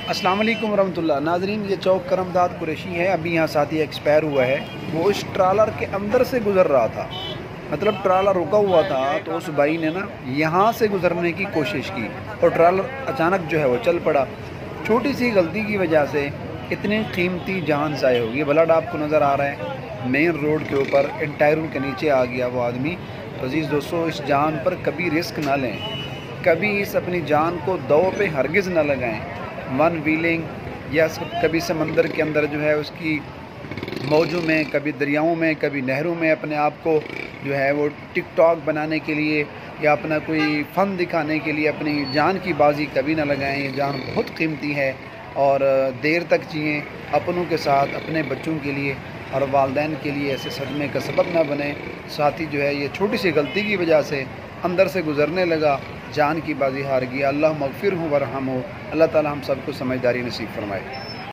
अस्सलाम वालेकुम रहमतुल्लाह। नाजरीन, ये चौक करमदाद कुरैशी है। अभी यहाँ साथी एक्सपायर हुआ है। वो इस ट्रालर के अंदर से गुज़र रहा था, मतलब ट्रालर रुका हुआ था, तो उस भाई ने ना यहाँ से गुज़रने की कोशिश की और ट्रालर अचानक जो है वो चल पड़ा। छोटी सी गलती की वजह से इतनी कीमती जान ज़ाय होगी। ब्लड आपको नज़र आ रहा है मेन रोड के ऊपर, इन टायरों के नीचे आ गया वो आदमी। तो अज़ीज़ दोस्तों, इस जान पर कभी रिस्क ना लें, कभी इस अपनी जान को दौ पे हरगिज़ ना लगाएं। वन व्हीलिंग या कभी समंदर के अंदर जो है उसकी मौजों में, कभी दरियाओं में, कभी नहरों में अपने आप को जो है वो टिकटॉक बनाने के लिए या अपना कोई फ़न दिखाने के लिए अपनी जान की बाजी कभी ना लगाएं। ये जान बहुत कीमती है और देर तक जिएँ अपनों के साथ, अपने बच्चों के लिए और वालिदैन के लिए ऐसे सदमे का सबब ना बने। साथी जो है ये छोटी सी गलती की वजह से अंदर से गुज़रने लगा, जान की बाजी हार गया। अल्लाह मग़फ़िर हूँ वरहम हो। अल्लाह ताला हम सबको समझदारी नसीब फरमाए।